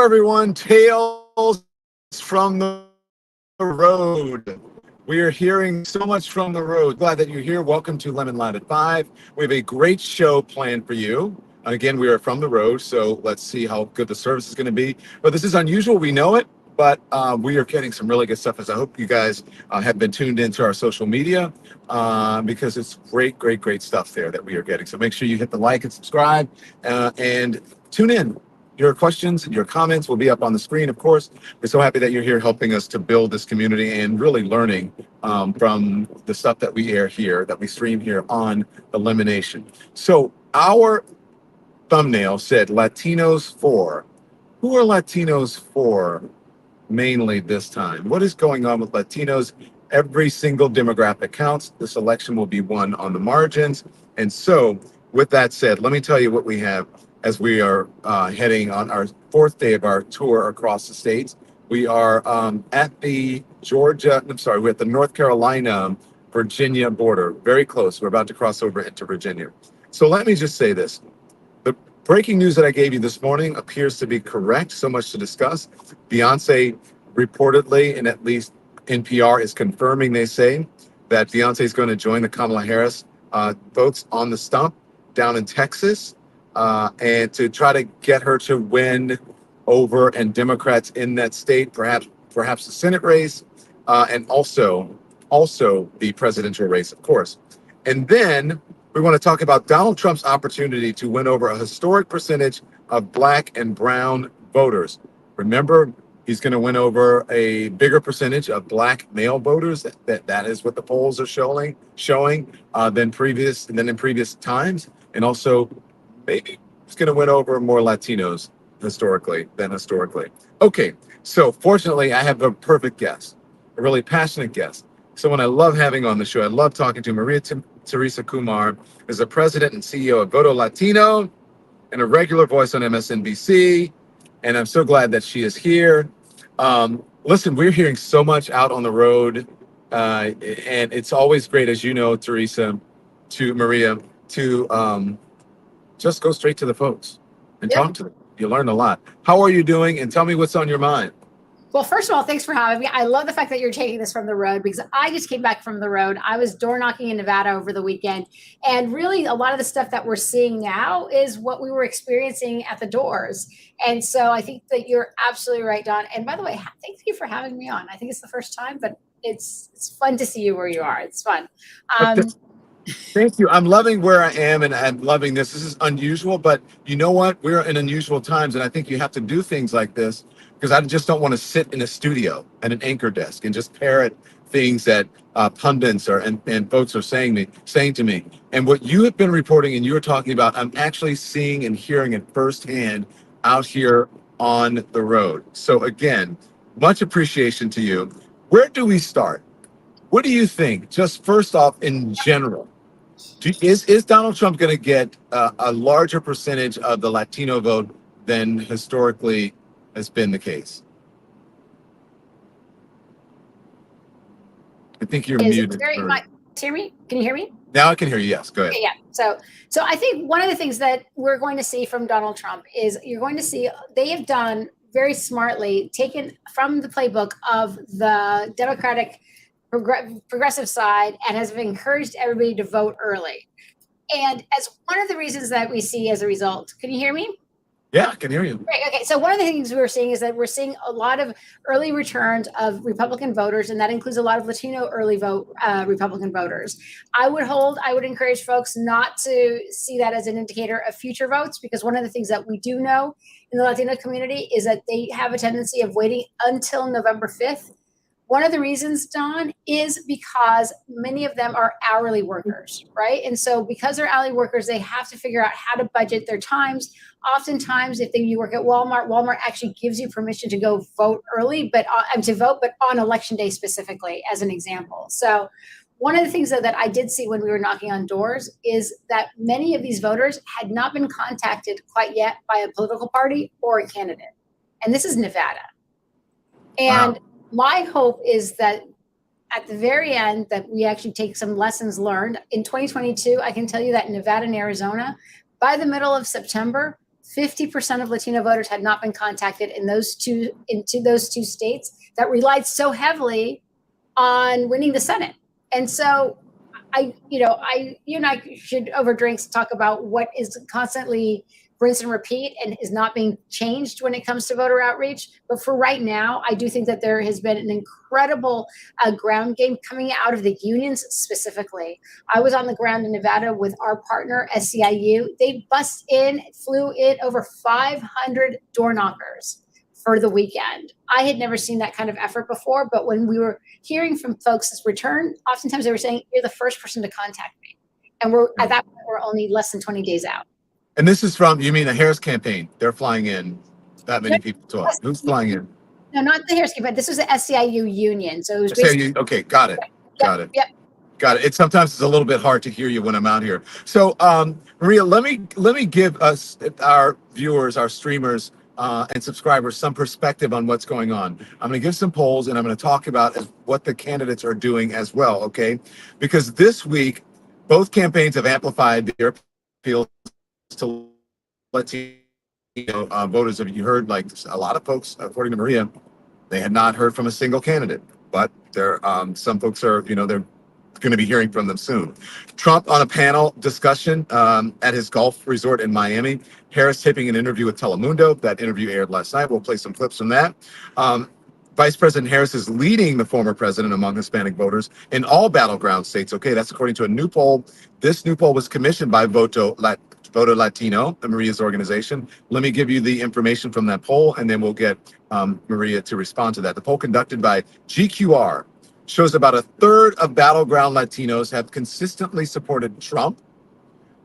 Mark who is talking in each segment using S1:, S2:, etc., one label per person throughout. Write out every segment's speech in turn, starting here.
S1: everyone. Tales from the road. We are hearing so much from the road. Glad that you're here. Welcome to Lemon Loud at 5. We have a great show planned for you. Again, we are from the road, so let's see how good the service is going to be. But this is unusual. We know it, but we are getting some really good stuff. As I hope you guys have been tuned into our social media because it's great stuff there that we are getting. So make sure you hit the like and subscribe and tune in. Your questions and your comments will be up on the screen, of course. We're so happy that you're here helping us to build this community and really learning from the stuff that we air here, that we stream here on Elimination. So our thumbnail said Latinos for. Who are Latinos for mainly this time? What is going on with Latinos? Every single demographic counts. This election will be won on the margins. And so with that said, let me tell you what we have as we are heading on our fourth day of our tour across the states. We are at the we're at the North Carolina, Virginia border, very close. We're about to cross over into Virginia. So let me just say this. The breaking news that I gave you this morning appears to be correct. So much to discuss. Beyonce reportedly, and at least NPR is confirming, they say, that Beyonce is going to join the Kamala Harris votes on the stump down in Texas. And to try to get her to win over and Democrats in that state, perhaps the Senate race, and also the presidential race, of course. And then we want to talk about Donald Trump's opportunity to win over a historic percentage of Black and brown voters. Remember, he's going to win over a bigger percentage of Black male voters. That is what the polls are showing than in previous times, and also maybe he's going to win over more Latinos historically. Okay, so fortunately, I have a perfect guest, a really passionate guest, someone I love having on the show. I love talking to Maria Teresa Kumar, is the president and CEO of Voto Latino and a regular voice on MSNBC. And I'm so glad that she is here. Listen, we're hearing so much out on the road, and it's always great, as you know, Maria, to just go straight to the folks and talk to them. You learn a lot. How are you doing? And tell me what's on your mind.
S2: Well, first of all, thanks for having me. I love the fact that you're taking this from the road because I just came back from the road. I was door knocking in Nevada over the weekend. And really, a lot of the stuff that we're seeing now is what we were experiencing at the doors. And so I think that you're absolutely right, Don. And by the way, thank you for having me on. I think it's the first time, but it's fun to see you where you are. It's fun.
S1: Thank you. I'm loving where I am, and I'm loving this. This is unusual, but you know what? We're in unusual times, and I think you have to do things like this because I just don't want to sit in a studio at an anchor desk and just parrot things that pundits and folks are saying to me. And what you have been reporting and you're talking about, I'm actually seeing and hearing it firsthand out here on the road. So again, much appreciation to you. Where do we start? What do you think? Just first off, in general, is Donald Trump going to get a larger percentage of the Latino vote than historically has been the case? I think you're muted.
S2: Hear me? Can you hear me?
S1: Now I can hear you. Yes, go ahead.
S2: Okay, yeah. So I think one of the things that we're going to see from Donald Trump is you're going to see they have done very smartly, taken from the playbook of the Democratic progressive side and has encouraged everybody to vote early. And as one of the reasons that we see as a result, can you hear me?
S1: Yeah, I can hear you.
S2: Great. Okay. So one of the things we're seeing is that we're seeing a lot of early returns of Republican voters, and that includes a lot of Latino early vote Republican voters. I would encourage folks not to see that as an indicator of future votes, because one of the things that we do know in the Latino community is that they have a tendency of waiting until November 5th. One of the reasons, Don, is because many of them are hourly workers, right? And so because they're hourly workers, they have to figure out how to budget their times. Oftentimes, if you work at Walmart actually gives you permission to go vote early, but on election day specifically, as an example. So one of the things that I did see when we were knocking on doors is that many of these voters had not been contacted quite yet by a political party or a candidate. And this is Nevada. And wow. My hope is that at the very end that we actually take some lessons learned. In 2022, I can tell you that in Nevada and Arizona, by the middle of September, 50% of Latino voters had not been contacted into those two states that relied so heavily on winning the Senate. And so you and I should over drinks talk about what is constantly rinse and repeat and is not being changed when it comes to voter outreach. But for right now, I do think that there has been an incredible ground game coming out of the unions specifically. I was on the ground in Nevada with our partner, SEIU. They flew in over 500 door knockers for the weekend. I had never seen that kind of effort before, but when we were hearing from folks as return, oftentimes they were saying, you're the first person to contact me. And at that point, we're only less than 20 days out.
S1: And this is from, you mean the Harris campaign? They're flying in that many people to us. Who's flying in?
S2: No, not the Harris campaign. This was the SEIU union. So it was
S1: SEIU, okay, got it. Got it.
S2: Yep.
S1: Got it. Sometimes it's a little bit hard to hear you when I'm out here. So, Maria, let me give us, our viewers, our streamers, and subscribers some perspective on what's going on. I'm going to give some polls, and I'm going to talk about what the candidates are doing as well, okay? Because this week, both campaigns have amplified their appeal to Latino voters. Have you heard, like a lot of folks, according to Maria, they had not heard from a single candidate, but some folks are, they're going to be hearing from them soon. Trump on a panel discussion at his golf resort in Miami. Harris taping an interview with Telemundo. That interview aired last night. We'll play some clips from that. Vice President Harris is leading the former president among Hispanic voters in all battleground states. Okay, that's according to a new poll. This new poll was commissioned by Voto Latino, Maria's organization. Let me give you the information from that poll, and then we'll get Maria to respond to that. The poll conducted by GQR shows about a third of battleground Latinos have consistently supported Trump,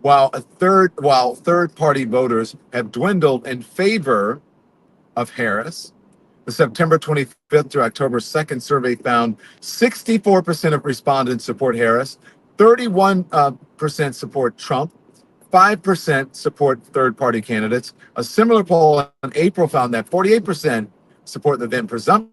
S1: while third-party voters have dwindled in favor of Harris. The September 25th through October 2nd survey found 64% of respondents support Harris, 31% support Trump, 5% support third-party candidates. A similar poll in April found that 48% support the then presumptive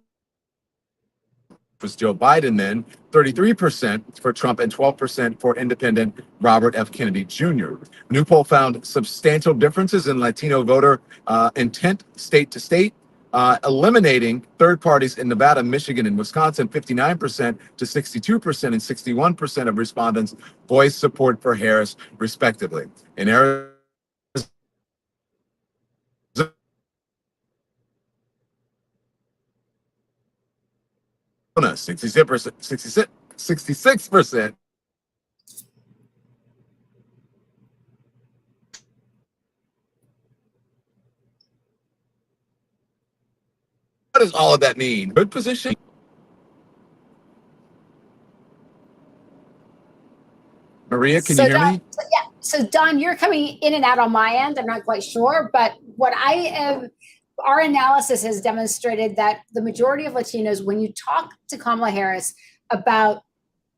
S1: was Joe Biden, then 33% for Trump and 12% for independent Robert F. Kennedy Jr. New poll found substantial differences in Latino voter intent state to state, eliminating third parties in Nevada, Michigan, and Wisconsin. 59% to 62% and 61% of respondents voiced support for Harris, respectively. In Arizona, 66%. What does all of that mean? Good position. Maria, can you hear me?
S2: So Don, you're coming in and out on my end. I'm not quite sure, but our analysis has demonstrated that the majority of Latinos, when you talk to Kamala Harris about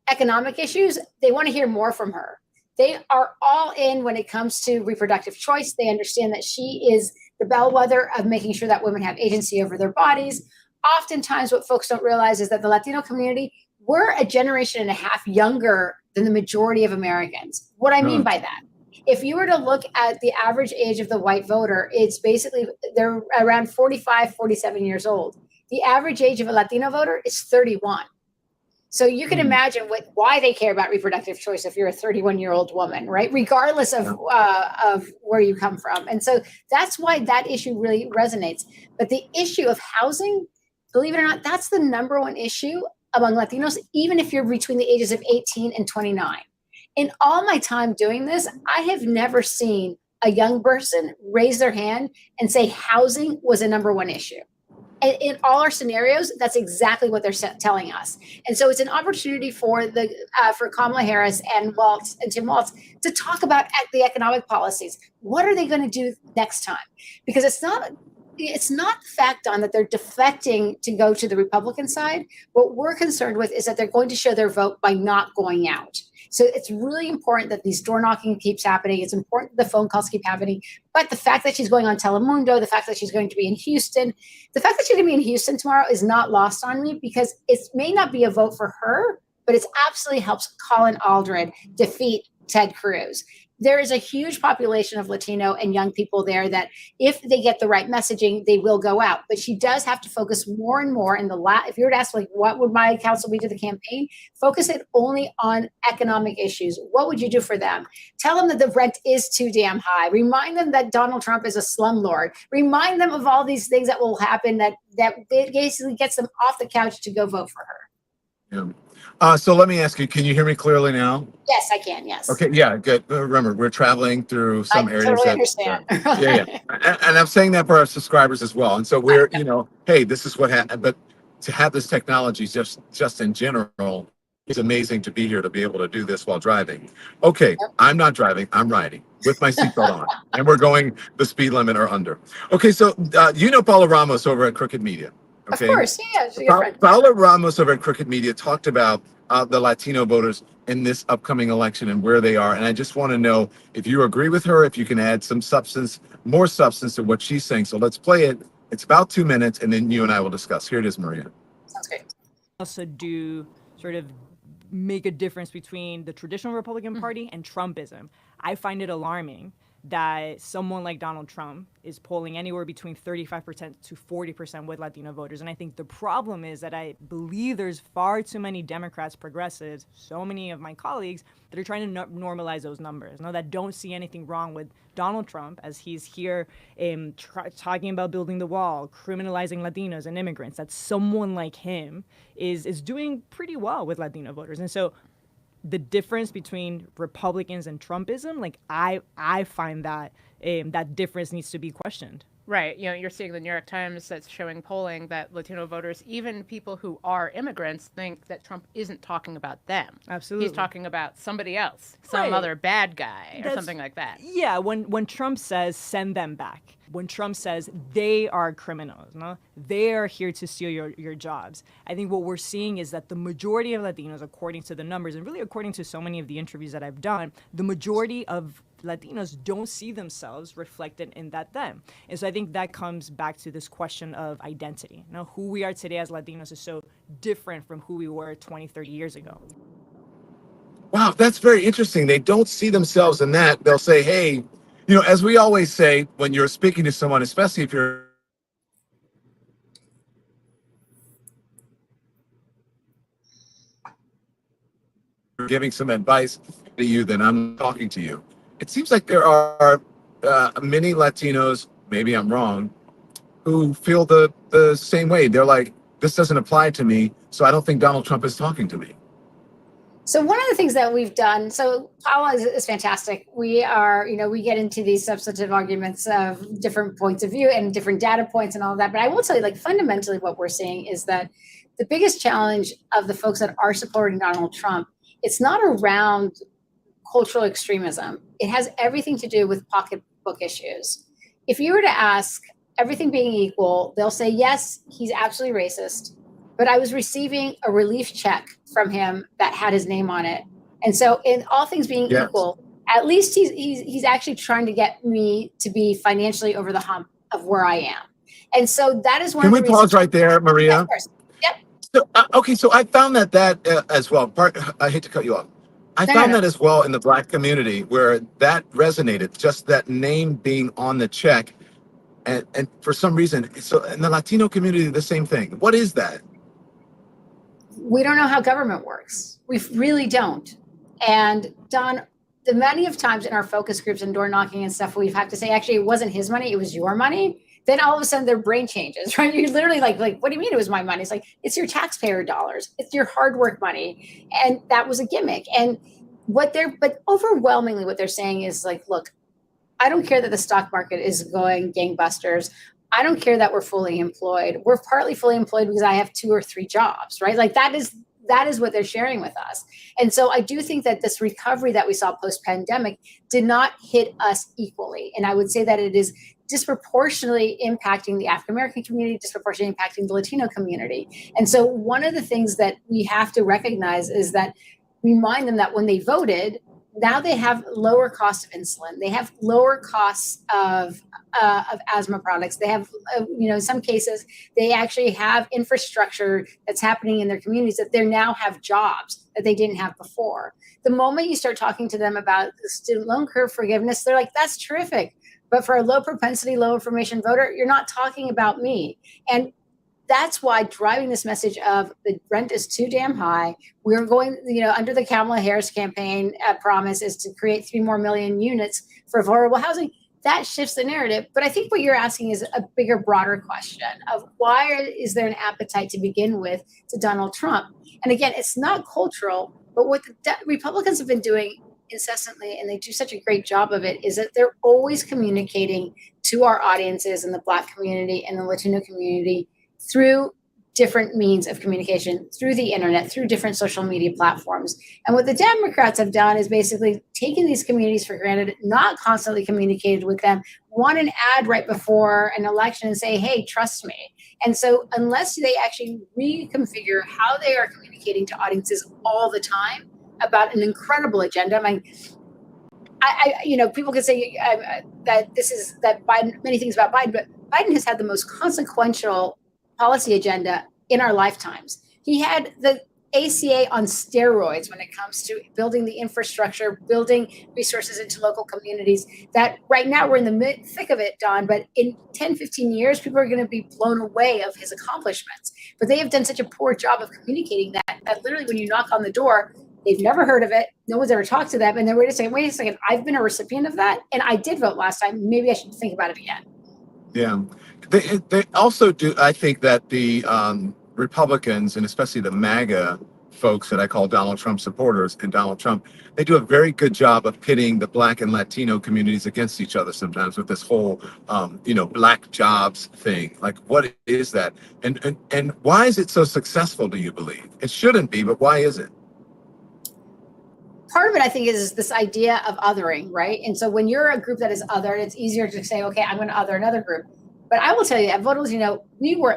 S2: economic issues, they want to hear more from her. They are all in when it comes to reproductive choice. They understand that she is the bellwether of making sure that women have agency over their bodies. Oftentimes, what folks don't realize is that the Latino community, we're a generation and a half younger than the majority of Americans. What I mean by that, if you were to look at the average age of the white voter, it's basically, they're around 45, 47 years old. The average age of a Latino voter is 31. So you can imagine why they care about reproductive choice if you're a 31-year-old woman, right? Regardless of where you come from. And so that's why that issue really resonates. But the issue of housing, believe it or not, that's the number one issue among Latinos, even if you're between the ages of 18 and 29. In all my time doing this, I have never seen a young person raise their hand and say housing was a number one issue. And in all our scenarios, that's exactly what they're telling us. And so it's an opportunity for Kamala Harris and Tim Walz to talk about the economic policies. What are they going to do next time? Because it's not the fact, Don, that they're defecting to go to the Republican side. What we're concerned with is that they're going to show their vote by not going out. So it's really important that these door knocking keeps happening. It's important that the phone calls keep happening. But the fact that she's going on Telemundo, the fact that she's going to be in Houston, the fact that she's going to be in Houston tomorrow is not lost on me, because it may not be a vote for her, but it absolutely helps Colin Aldred defeat Ted Cruz. there is a huge population of Latino and young people there that if they get the right messaging, they will go out. But she does have to focus more and more if you were to ask, like, what would my counsel be to the campaign? Focus it only on economic issues. What would you do for them? Tell them that the rent is too damn high. Remind them that Donald Trump is a slumlord. Remind them of all these things that will happen that basically gets them off the couch to go vote for her.
S1: Yeah. So let me ask you, can you hear me clearly now?
S2: Yes, I can. Yes.
S1: Okay. Yeah. Good. Remember, we're traveling through some
S2: I
S1: areas.
S2: totally understand.
S1: Yeah. And I'm saying that for our subscribers as well. And so we're, hey, this is what happened. But to have this technology just in general is amazing to be here to be able to do this while driving. Okay. Yep. I'm not driving. I'm riding with my seatbelt on. And we're going the speed limit or under. Okay. So Paula Ramos over at Crooked Media. Okay.
S2: Of course, yeah.
S1: Paula Ramos over at Crooked Media talked about the Latino voters in this upcoming election and where they are. And I just want to know if you agree with her, if you can add some more substance to what she's saying. So let's play it. It's about 2 minutes, and then you and I will discuss. Here it is, Maria.
S2: Sounds great.
S3: Also do sort of make a difference between the traditional Republican Party and Trumpism. I find it alarming that someone like Donald Trump is polling anywhere between 35% to 40% with Latino voters. And I think the problem is that I believe there's far too many Democrats, progressives, so many of my colleagues that are trying to normalize those numbers, that don't see anything wrong with Donald Trump as he's here talking about building the wall, criminalizing Latinos and immigrants, that someone like him is doing pretty well with Latino voters. And so the difference between Republicans and Trumpism, like I find that that difference needs to be questioned.
S4: Right. You're seeing the New York Times that's showing polling that Latino voters, even people who are immigrants, think that Trump isn't talking about them.
S3: Absolutely.
S4: He's talking about somebody else, some other bad guy or something like that.
S3: Yeah. When Trump says send them back, when Trump says they are criminals, they are here to steal your jobs, I think what we're seeing is that the majority of Latinos, according to the numbers, and really according to so many of the interviews that I've done, the majority of Latinos don't see themselves reflected in them. And so I think that comes back to this question of identity. Who we are today as Latinos is so different from who we were 20, 30 years ago.
S1: Wow, that's very interesting. They don't see themselves in that. They'll say, hey, as we always say, when you're speaking to someone, especially if you're giving some advice to you, then I'm talking to you. It seems like there are many Latinos, maybe I'm wrong, who feel the same way. They're like, this doesn't apply to me, so I don't think Donald Trump is talking to me.
S2: So one of the things that we've done, so Paula is fantastic. We are, we get into these substantive arguments of different points of view and different data points and all of that. But I will tell you, fundamentally what we're seeing is that the biggest challenge of the folks that are supporting Donald Trump, it's not around cultural extremism. It has everything to do with pocketbook issues. If you were to ask, everything being equal, they'll say, yes, he's absolutely racist, but I was receiving a relief check from him that had his name on it. And so in all things being equal, at least he's actually trying to get me to be financially over the hump of where I am. And so that is one of the reasons.
S1: Can we pause right there, Maria?
S2: Yeah, of course. Yep.
S1: So, so I found that as well. I hate to cut you off. I found that as well in the Black community where that resonated, just that name being on the check. And for some reason, so in the Latino community, the same thing. What is that?
S2: We don't know how government works. We really don't. And Don, the many of times in our focus groups and door knocking and stuff, we've had to say, actually, it wasn't his money, it was your money. Then all of a sudden their brain changes, right? You're literally like, what do you mean it was my money? It's like, it's your taxpayer dollars. It's your hard work money. And that was a gimmick. And but overwhelmingly what they're saying is like, look, I don't care that the stock market is going gangbusters. I don't care that we're fully employed. We're partly fully employed because I have 2 or 3 jobs, right? Like that is what they're sharing with us. And so I do think that this recovery that we saw post-pandemic did not hit us equally. And I would say that it is disproportionately impacting the African-American community, disproportionately impacting the Latino community. And so one of the things that we have to recognize is that remind them that when they voted, now they have lower cost of insulin. They have lower costs of asthma products. They have, in some cases, they actually have infrastructure that's happening in their communities that they now have jobs that they didn't have before. The moment you start talking to them about the student loan curve forgiveness, they're like, that's terrific. But for a low propensity, low information voter, you're not talking about me. And that's why driving this message of the rent is too damn high. We're going, under the Kamala Harris campaign promise is to create 3 more million units for affordable housing. That shifts the narrative. But I think what you're asking is a bigger, broader question of why is there an appetite to begin with to Donald Trump? And again, it's not cultural, but what the Republicans have been doing incessantly, and they do such a great job of it, is that they're always communicating to our audiences in the Black community and the Latino community through different means of communication, through the internet, through different social media platforms. And what the Democrats have done is basically taken these communities for granted, not constantly communicated with them, want an ad right before an election and say, hey, trust me. And so unless they actually reconfigure how they are communicating to audiences all the time about an incredible agenda, people can say that Biden, many things about Biden, but Biden has had the most consequential policy agenda in our lifetimes. He had the ACA on steroids when it comes to building the infrastructure, building resources into local communities that right now we're in the thick of it, Don, but in 10, 15 years, people are going to be blown away of his accomplishments. But they have done such a poor job of communicating that literally when you knock on the door, they've never heard of it. No one's ever talked to them. And then wait a second, I've been a recipient of that. And I did vote last time. Maybe I should think about it again.
S1: Yeah. They also do. I think that the Republicans, and especially the MAGA folks that I call Donald Trump supporters and Donald Trump, they do a very good job of pitting the Black and Latino communities against each other sometimes with this whole, Black jobs thing. Like, what is that? And why is it so successful, do you believe? It shouldn't be, but why is it?
S2: Part of it, I think, is this idea of othering, right? And so when you're a group that is othered, it's easier to say, okay, I'm going to other another group. But I will tell you, at Voto Latino,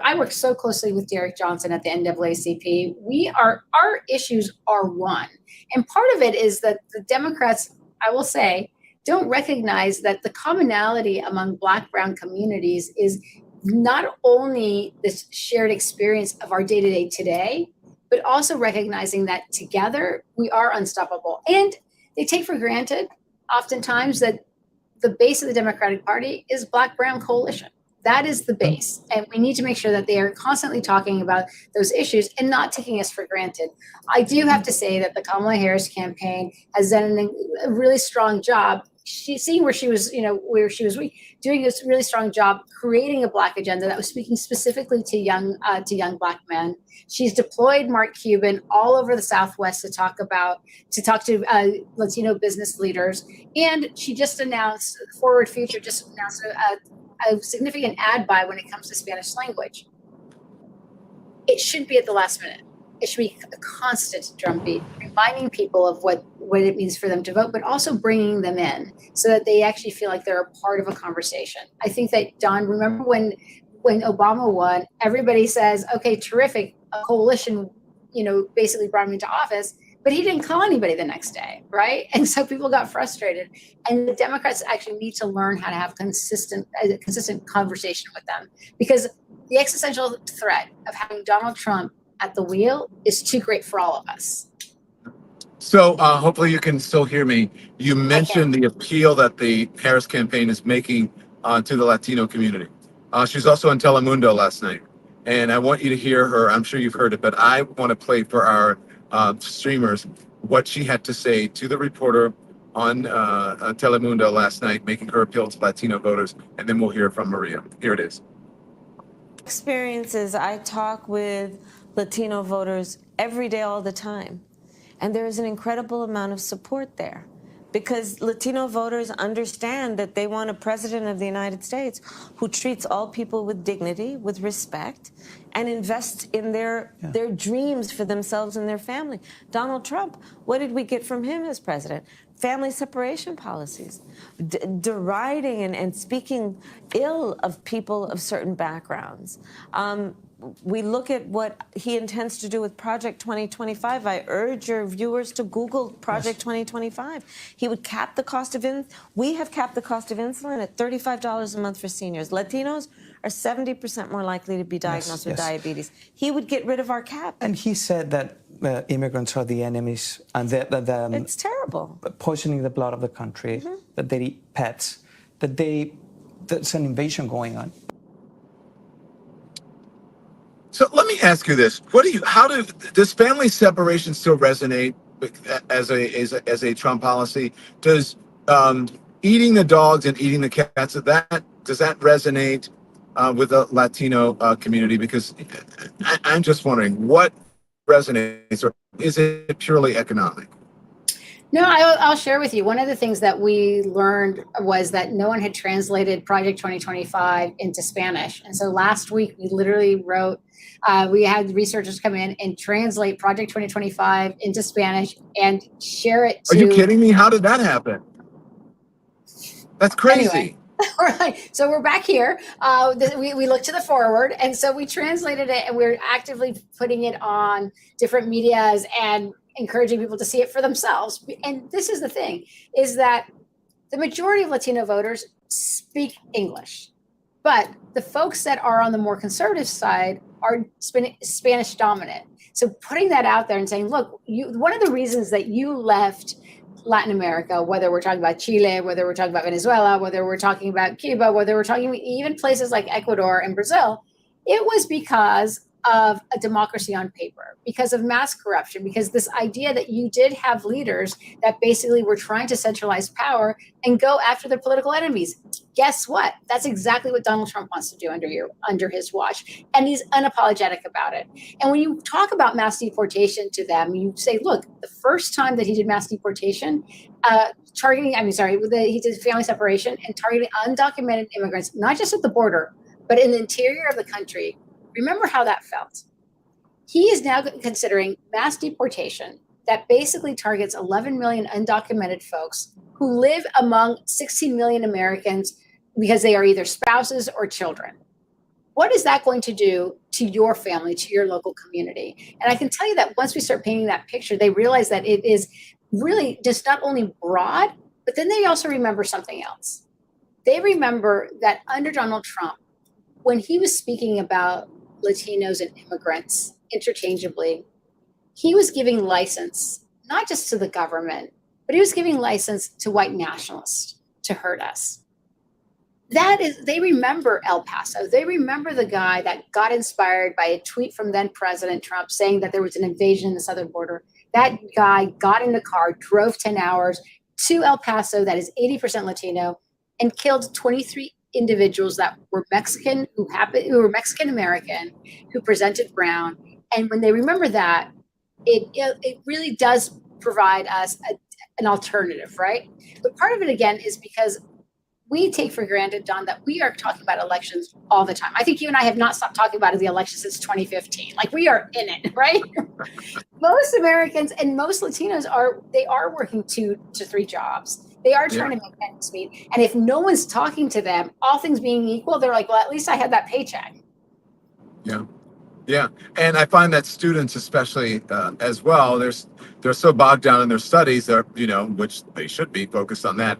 S2: I work so closely with Derek Johnson at the NAACP. Our issues are one. And part of it is that the Democrats, I will say, don't recognize that the commonality among Black, brown communities is not only this shared experience of our day-to-day today, but also recognizing that together we are unstoppable. And they take for granted oftentimes that the base of the Democratic Party is Black-brown coalition. That is the base. And we need to make sure that they are constantly talking about those issues and not taking us for granted. I do have to say that the Kamala Harris campaign has done a really strong job. Seeing where she was, doing a really strong job creating a Black agenda that was speaking specifically to young Black men. She's deployed Mark Cuban all over the Southwest to talk to Latino business leaders. And she just announced, Forward Future just announced a significant ad buy when it comes to Spanish language. It shouldn't be at the last minute. It should be a constant drumbeat, reminding people of what it means for them to vote, but also bringing them in so that they actually feel like they're a part of a conversation. I think that, Don, remember when Obama won, everybody says, okay, terrific, a coalition, basically brought him into office, but he didn't call anybody the next day, right? And so people got frustrated. And the Democrats actually need to learn how to have consistent conversation with them, because the existential threat of having Donald Trump at the wheel is too great for all of us.
S1: So hopefully you can still hear me. You mentioned the appeal that the Harris campaign is making to the Latino community. She's also on Telemundo last night. And I want you to hear her. I'm sure you've heard it, but I want to play for our streamers what she had to say to the reporter on Telemundo last night, making her appeal to Latino voters. And then we'll hear from Maria. Here it is.
S5: Experiences, I talk with Latino voters every day, all the time. And there is an incredible amount of support there, because Latino voters understand that they want a president of the United States who treats all people with dignity, with respect, and invests in their dreams for themselves and their family. Donald Trump, what did we get from him as president? Family separation policies, deriding and speaking ill of people of certain backgrounds. we look at what he intends to do with Project 2025. I urge your viewers to Google Project 2025. He would cap the cost of we have capped the cost of insulin at $35 a month for seniors. Latinos are 70% more likely to be diagnosed with diabetes. He would get rid of our cap.
S6: And he said that immigrants are the enemies and
S5: it's terrible.
S6: Poisoning the blood of the country, that they eat pets, that's an invasion going on.
S1: So let me ask you this: does family separation still resonate as a Trump policy? Does eating the dogs and eating the cats, does that resonate with the Latino community? Because I'm just wondering what resonates, or is it purely economic?
S2: No, I'll share with you. One of the things that we learned was that no one had translated Project 2025 into Spanish. And so last week, we literally wrote, we had researchers come in and translate Project 2025 into Spanish and share it to...
S1: Are you kidding me? How did that happen? That's crazy.
S2: Anyway. All right, so we're back here. We look to the forward, and so we translated it, and we're actively putting it on different medias and encouraging people to see it for themselves. And this is the thing, is that the majority of Latino voters speak English, but the folks that are on the more conservative side are Spanish dominant. So putting that out there and saying, look, one of the reasons that you left Latin America, whether we're talking about Chile, whether we're talking about Venezuela, whether we're talking about Cuba, whether we're talking even places like Ecuador and Brazil, it was because of a democracy on paper, because of mass corruption, because this idea that you did have leaders that basically were trying to centralize power and go after their political enemies. Guess what? That's exactly what Donald Trump wants to do under his watch. And he's unapologetic about it. And when you talk about mass deportation to them, you say, look, the first time that he did mass deportation, he did family separation and targeting undocumented immigrants, not just at the border, but in the interior of the country. Remember how that felt. He is now considering mass deportation that basically targets 11 million undocumented folks who live among 16 million Americans because they are either spouses or children. What is that going to do to your family, to your local community? And I can tell you that once we start painting that picture, they realize that it is really just not only broad, but then they also remember something else. They remember that under Donald Trump, when he was speaking about Latinos and immigrants interchangeably, he was giving license, not just to the government, but he was giving license to white nationalists to hurt us. They remember El Paso. They remember the guy that got inspired by a tweet from then President Trump saying that there was an invasion in the southern border. That guy got in the car, drove 10 hours to El Paso, that is 80% Latino, and killed 23 individuals that were Mexican, who were Mexican American, who presented brown. And when they remember that, it really does provide us an alternative, right? But part of it, again, is because we take for granted, Don, that we are talking about elections all the time. I think you and I have not stopped talking about the election since 2015. Like, we are in it, right? Most Americans and most Latinos are working 2 to 3 jobs. They are trying to make ends meet. And if no one's talking to them, all things being equal, they're like, well, at least I had that paycheck.
S1: Yeah. Yeah. And I find that students, especially as well, they're so bogged down in their studies, which they should be focused on that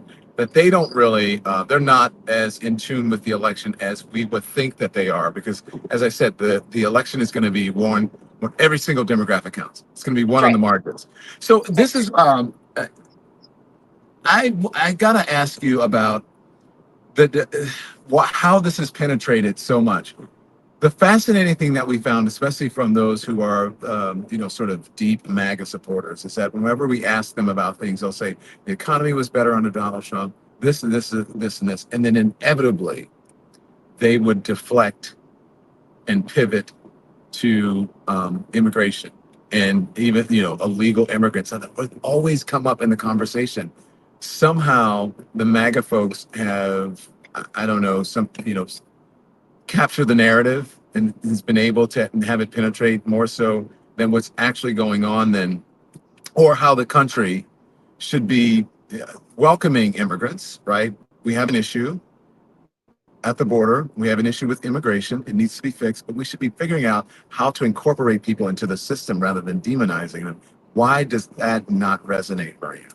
S1: they don't really, they're not as in tune with the election as we would think that they are. Because as I said, the election is going to be won when every single demographic counts. It's going to be won on the margins. So this is, I gotta ask you about how this has penetrated so much. The fascinating thing that we found, especially from those who are, sort of deep MAGA supporters, is that whenever we ask them about things, they'll say the economy was better under Donald Trump, this and this and this and this, and then inevitably they would deflect and pivot to immigration and even illegal immigrants. That would always come up in the conversation. Somehow the MAGA folks have, captured the narrative and has been able to have it penetrate more so than what's actually going on or how the country should be welcoming immigrants, right? We have an issue. at the border. We have an issue with immigration. It needs to be fixed, but we should be figuring out how to incorporate people into the system rather than demonizing them. Why does that not resonate, Maria?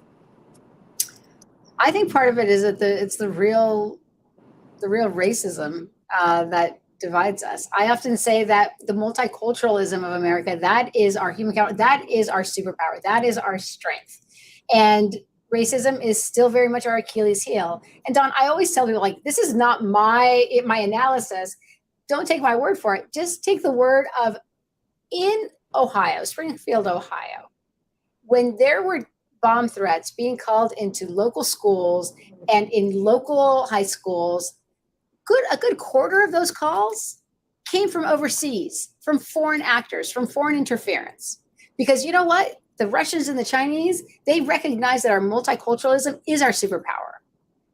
S2: I think part of it is that it's the real racism that divides us. I often say that the multiculturalism of America, that is our human capital, that is our superpower, that is our strength. And racism is still very much our Achilles heel. And Don, I always tell people, like, this is not my analysis. Don't take my word for it. Just take the word of, in Ohio, Springfield, Ohio, when there were bomb threats being called into local schools and in local high schools, a good quarter of those calls came from overseas, from foreign actors, from foreign interference. Because you know what? The Russians and the Chinese, they recognize that our multiculturalism is our superpower.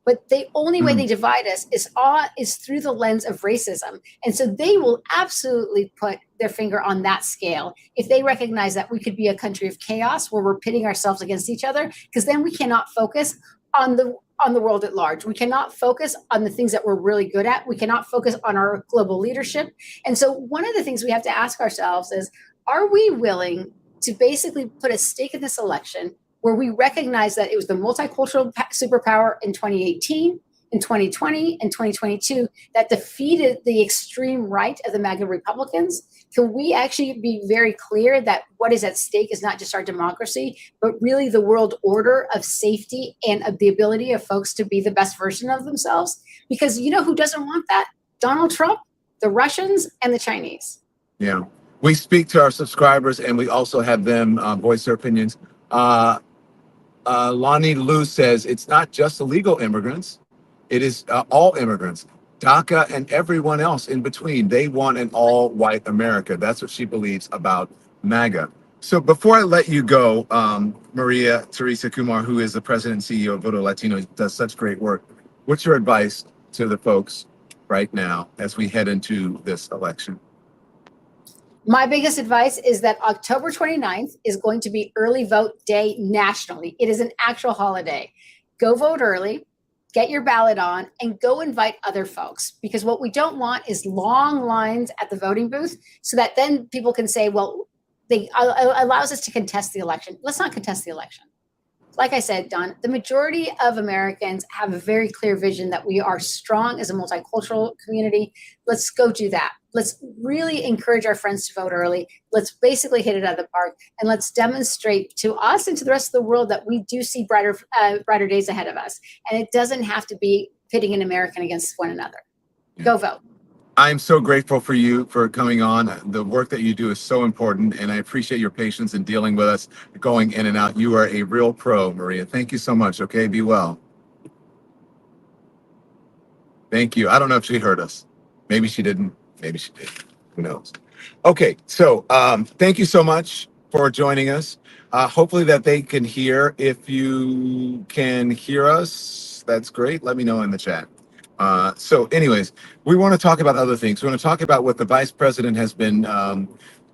S2: But the only way they divide us is through the lens of racism. And so they will absolutely put their finger on that scale if they recognize that we could be a country of chaos where we're pitting ourselves against each other, because then we cannot focus on the world at large. We cannot focus on the things that we're really good at. We cannot focus on our global leadership. And so one of the things we have to ask ourselves is, are we willing to basically put a stake in this election where we recognize that it was the multicultural superpower in 2018, in 2020, and 2022 that defeated the extreme right of the MAGA Republicans? Can we actually be very clear that what is at stake is not just our democracy, but really the world order of safety and of the ability of folks to be the best version of themselves? Because you know who doesn't want that? Donald Trump, the Russians, and the Chinese.
S1: Yeah. We speak to our subscribers and we also have them voice their opinions. Lonnie Liu says it's not just illegal immigrants. It is all immigrants, DACA and everyone else in between. They want an all-white America. That's what she believes about MAGA. So before I let you go, Maria Teresa Kumar, who is the president and CEO of Voto Latino, does such great work. What's your advice to the folks right now as we head into this election?
S2: My biggest advice is that October 29th is going to be early vote day nationally. It is an actual holiday. Go vote early, get your ballot on, and go invite other folks. Because what we don't want is long lines at the voting booth so that then people can say, well, they allows us to contest the election. Let's not contest the election. Like I said, Don, the majority of Americans have a very clear vision that we are strong as a multicultural community. Let's go do that. Let's really encourage our friends to vote early. Let's basically hit it out of the park, and let's demonstrate to us and to the rest of the world that we do see brighter days ahead of us. And it doesn't have to be pitting an American against one another.
S1: Yeah.
S2: Go vote.
S1: I'm so grateful for you for coming on. The work that you do is so important, and I appreciate your patience in dealing with us going in and out. You are a real pro, Maria. Thank you so much. Okay, be well. Thank you. I don't know if she heard us. Maybe she didn't. Maybe she did. Who knows? Okay, so thank you so much for joining us. Hopefully that they can hear. If you can hear us, that's great. Let me know in the chat. So anyways, we want to talk about other things. We want to talk about what the vice president has been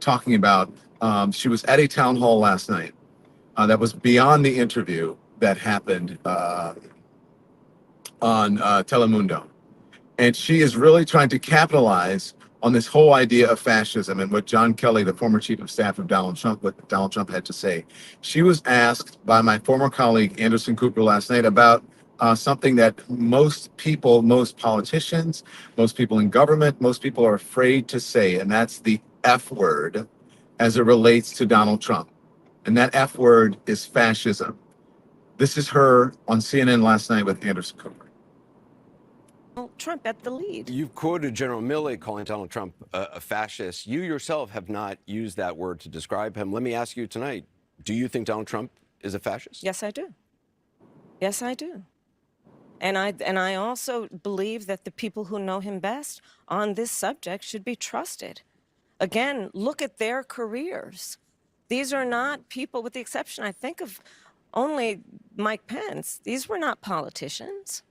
S1: talking about. She was at a town hall last night that was beyond the interview that happened on Telemundo. And she is really trying to capitalize on this whole idea of fascism and what John Kelly, the former chief of staff of Donald Trump, what Donald Trump had to say. She was asked by my former colleague, Anderson Cooper, last night about something that most people, most politicians, most people in government, most people are afraid to say, and that's the F word as it relates to Donald Trump. And that F word is fascism. This is her on CNN last night with Anderson Cooper.
S7: Trump at the lead.
S8: You've quoted General Milley calling Donald Trump a fascist. You yourself have not used that word to describe him. Let me ask you tonight, do you think Donald Trump is a fascist?
S7: Yes, I do. Yes, I do. And I also believe that the people who know him best on this subject should be trusted. Again, look at their careers. These are not people, with the exception, I think, of only Mike Pence. These were not politicians.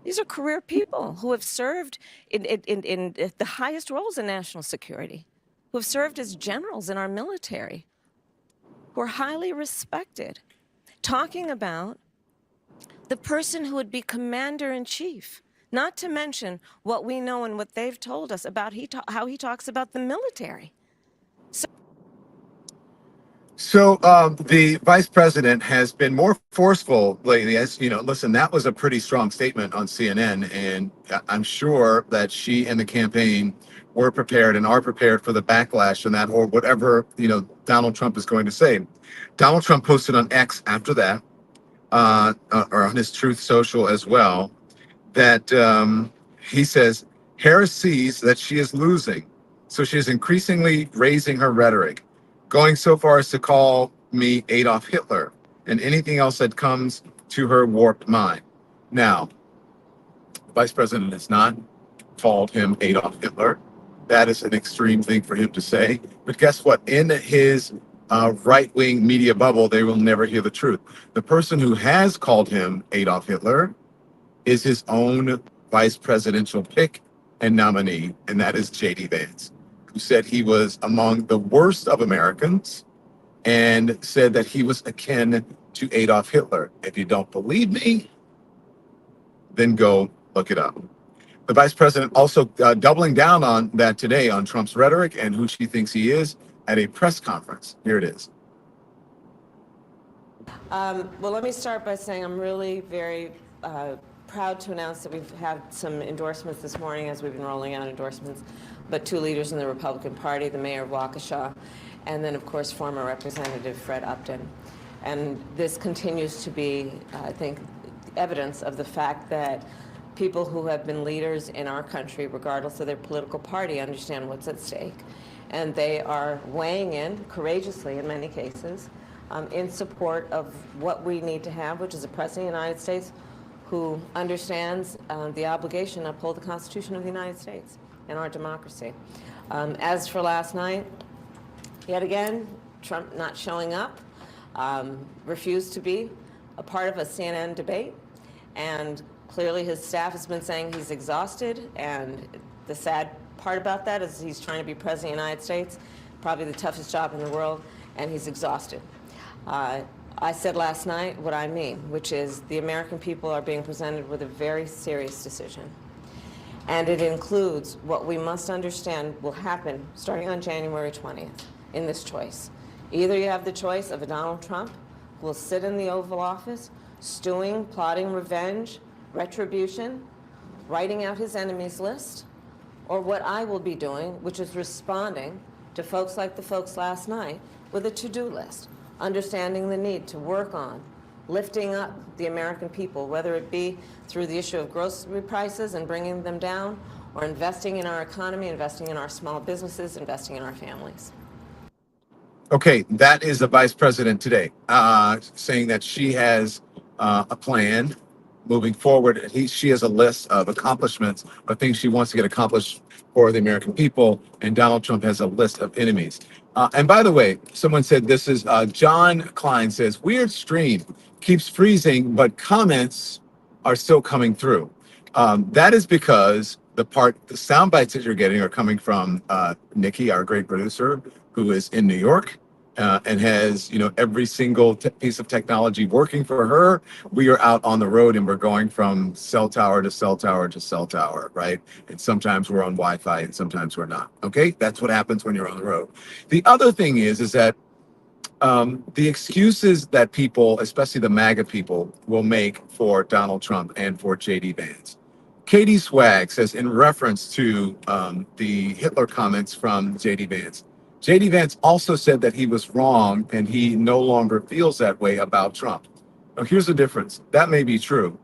S7: These are career people who have served in the highest roles in national security, who have served as generals in our military, who are highly respected. Talking about the person who would be commander-in-chief, Not to mention what we know and what they've told us about how he talks about the military.
S1: So the vice president has been more forceful lately. As you know, listen, that was a pretty strong statement on CNN, and I'm sure that she and the campaign were prepared and are prepared for the backlash on that, or whatever Donald Trump is going to say. Donald Trump posted on X after that, or on his Truth Social as well, that he says Harris sees that she is losing, so she is increasingly raising her rhetoric, going so far as to call me Adolf Hitler and anything else that comes to her warped mind. Now, the vice president has not called him Adolf Hitler. That is an extreme thing for him to say. But guess what? In his right-wing media bubble, they will never hear the truth. The person who has called him Adolf Hitler is his own vice presidential pick and nominee, and that is J.D. Vance, who said he was among the worst of Americans and said that he was akin to Adolf Hitler. If you don't believe me, then go look it up. The vice president also doubling down on that today on Trump's rhetoric and who she thinks he is at a press conference. Here it is.
S5: Well, let me start by saying I'm really very proud to announce that we've had some endorsements this morning as we've been rolling out endorsements, but two leaders in the Republican Party, the mayor of Waukesha, and then, of course, former Representative Fred Upton. And this continues to be, I think, evidence of the fact that people who have been leaders in our country, regardless of their political party, understand what's at stake. And they are weighing in courageously, in many cases, in support of what we need to have, which is a president of the United States who understands the obligation to uphold the Constitution of the United States and our democracy. As for last night, yet again, Trump not showing up, refused to be a part of a CNN debate, and clearly his staff has been saying he's exhausted, and the sad part about that is he's trying to be president of the United States, probably the toughest job in the world, and he's exhausted. I said last night what I mean, which is the American people are being presented with a very serious decision. And it includes what we must understand will happen starting on January 20th in this choice. Either you have the choice of a Donald Trump who will sit in the Oval Office, stewing, plotting revenge, retribution, writing out his enemies list, or what I will be doing, which is responding to folks like the folks last night with a to-do list, understanding the need to work on lifting up the American people, whether it be through the issue of grocery prices and bringing them down, or investing in our economy, investing in our small businesses, investing in our families.
S1: Okay, that is the vice president today, saying that she has a plan moving forward. She has a list of accomplishments, of things she wants to get accomplished for the American people, and Donald Trump has a list of enemies. And by the way, someone said this is John Klein says, weird stream keeps freezing, but comments are still coming through. That is because the sound bites that you're getting are coming from Nikki, our great producer, who is in New York. And has every single piece of technology working for her. We are out on the road and we're going from cell tower to cell tower to cell tower, right? And sometimes we're on Wi-Fi and sometimes we're not. Okay, that's what happens when you're on the road. The other thing is that the excuses that people, especially the MAGA people, will make for Donald Trump and for J.D. Vance. Katie Swag says, in reference to the Hitler comments from J.D. Vance, J.D. Vance also said that he was wrong and he no longer feels that way about Trump. Now, here's the difference. That may be true,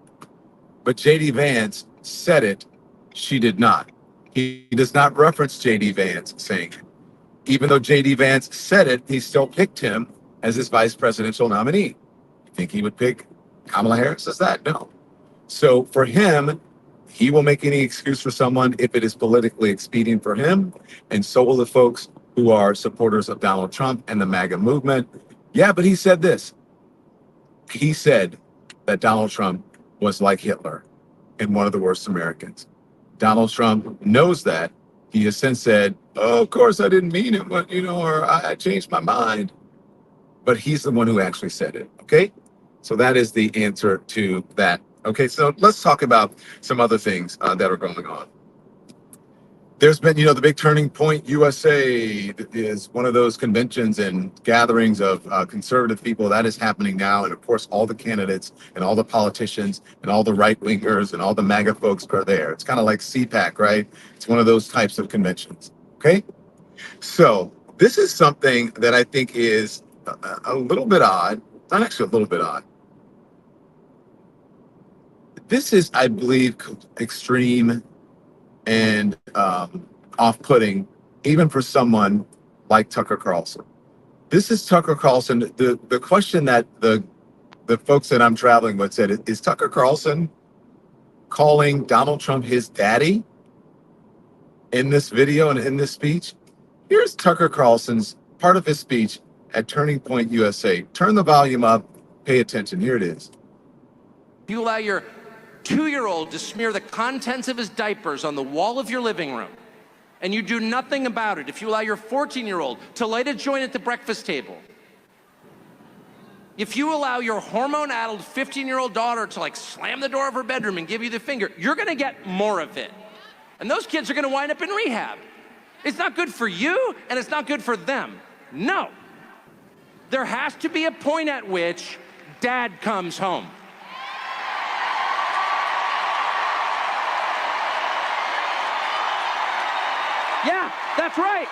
S1: but J.D. Vance said it. She did not. He does not reference J.D. Vance saying it. Even though J.D. Vance said it, he still picked him as his vice presidential nominee. You think he would pick Kamala Harris as that? No. So for him, he will make any excuse for someone if it is politically expedient for him, and so will the folks who are supporters of Donald Trump and the MAGA movement. Yeah, but he said this. He said that Donald Trump was like Hitler and one of the worst Americans. Donald Trump knows that. He has since said, oh, of course I didn't mean it, but, or I changed my mind. But he's the one who actually said it, okay? So that is the answer to that Okay, so let's talk about some other things that are going on. There's been, the big Turning Point USA is one of those conventions and gatherings of conservative people that is happening now. And of course, all the candidates and all the politicians and all the right wingers and all the MAGA folks are there. It's kind of like CPAC, right? It's one of those types of conventions. Okay. So this is something that I think is a little bit odd, not actually a little bit odd. This is, I believe, extreme and off-putting, even for someone like Tucker Carlson. This is Tucker Carlson. The question that the folks that I'm traveling with said, is Tucker Carlson calling Donald Trump his daddy in this video and in this speech? Here's Tucker Carlson's part of his speech at Turning Point USA. Turn the volume up, pay attention. Here it is.
S9: If you allow your 2-year-old to smear the contents of his diapers on the wall of your living room, and you do nothing about it, if you allow your 14-year-old to light a joint at the breakfast table, if you allow your hormone-addled 15-year-old daughter to slam the door of her bedroom and give you the finger, you're gonna get more of it. And those kids are gonna wind up in rehab. It's not good for you, and it's not good for them. No. There has to be a point at which dad comes home. Yeah, that's right.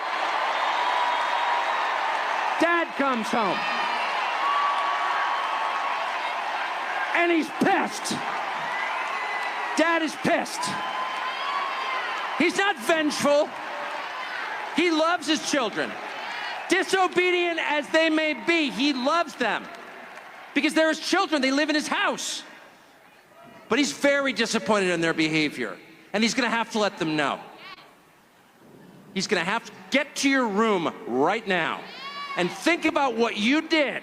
S9: Dad comes home. And he's pissed. Dad is pissed. He's not vengeful. He loves his children. Disobedient as they may be, he loves them. Because they're his children, they live in his house. But he's very disappointed in their behavior. And he's gonna have to let them know. He's gonna have to get to your room right now and think about what you did.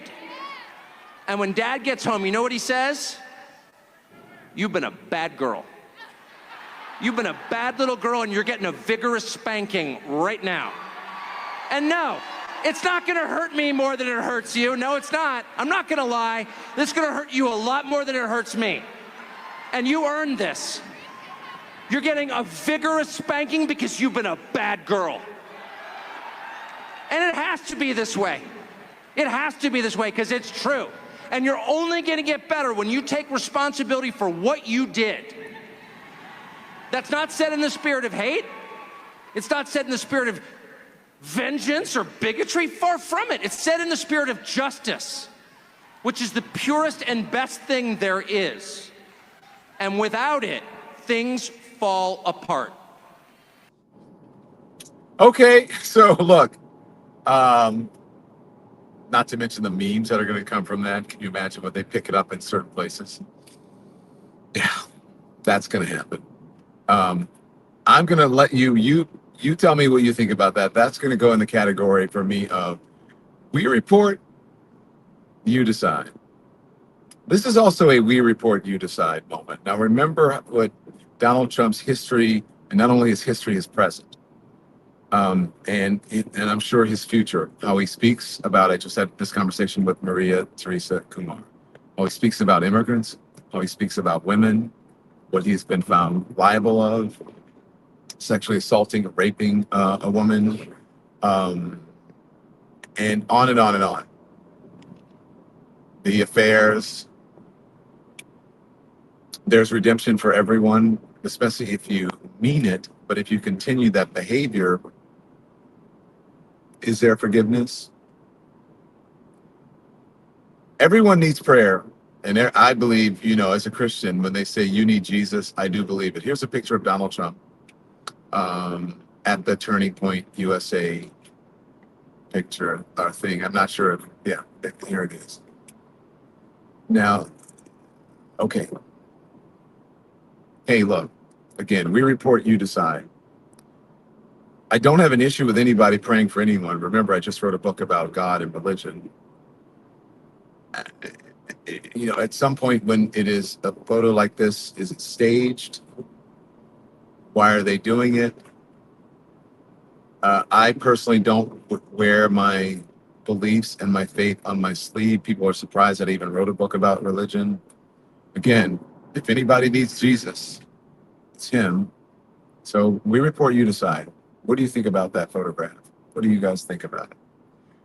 S9: And when dad gets home, you know what he says? You've been a bad girl. You've been a bad little girl and you're getting a vigorous spanking right now. And no, it's not gonna hurt me more than it hurts you. No, it's not. I'm not gonna lie. This is gonna hurt you a lot more than it hurts me. And you earned this. You're getting a vigorous spanking because you've been a bad girl. And it has to be this way. It has to be this way because it's true. And you're only gonna get better when you take responsibility for what you did. That's not said in the spirit of hate. It's not said in the spirit of vengeance or bigotry. Far from it. It's said in the spirit of justice, which is the purest and best thing there is. And without it, things fall apart.
S1: Okay, so look, not to mention the memes that are going to come from that. Can you imagine what they pick it up in certain places? Yeah, that's going to happen. I'm going to let you tell me what you think about that. That's going to go in the category for me of we report, you decide. This is also a we report, you decide moment. Now remember what Donald Trump's history, and not only his history, his present, and I'm sure his future, how he speaks about, I just had this conversation with Maria Teresa Kumar, how he speaks about immigrants, how he speaks about women, what he's been found liable of, sexually assaulting, raping a woman, and on and on and on. The affairs, there's redemption for everyone, especially if you mean it, but if you continue that behavior, is there forgiveness? Everyone needs prayer. And I believe, as a Christian, when they say you need Jesus, I do believe it. Here's a picture of Donald Trump at the Turning Point USA picture thing. I'm not sure if, here it is. Now, okay. Hey, look, again, we report, you decide. I don't have an issue with anybody praying for anyone. Remember, I just wrote a book about God and religion. At some point when it is a photo like this, is it staged? Why are they doing it? I personally don't wear my beliefs and my faith on my sleeve. People are surprised that I even wrote a book about religion. Again, If anybody needs Jesus, it's him. So we report, you decide. What do you think about that photograph? What do you guys think about it?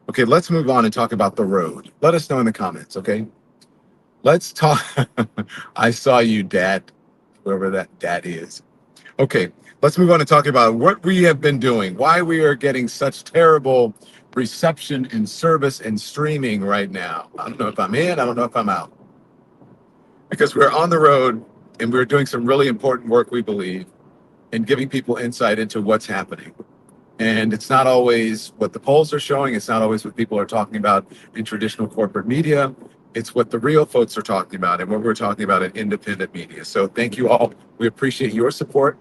S1: Okay, let's move on and talk about the road. Let us know in the comments, okay? Let's talk. I saw you, Dad, whoever that dad is. Okay, let's move on to talk about what we have been doing, why we are getting such terrible reception and service and streaming right now. I don't know if I'm in, I don't know if I'm out. Because we're on the road and we're doing some really important work, we believe, in giving people insight into what's happening. And it's not always what the polls are showing. It's not always what people are talking about in traditional corporate media. It's what the real folks are talking about and what we're talking about in independent media. So thank you all. We appreciate your support.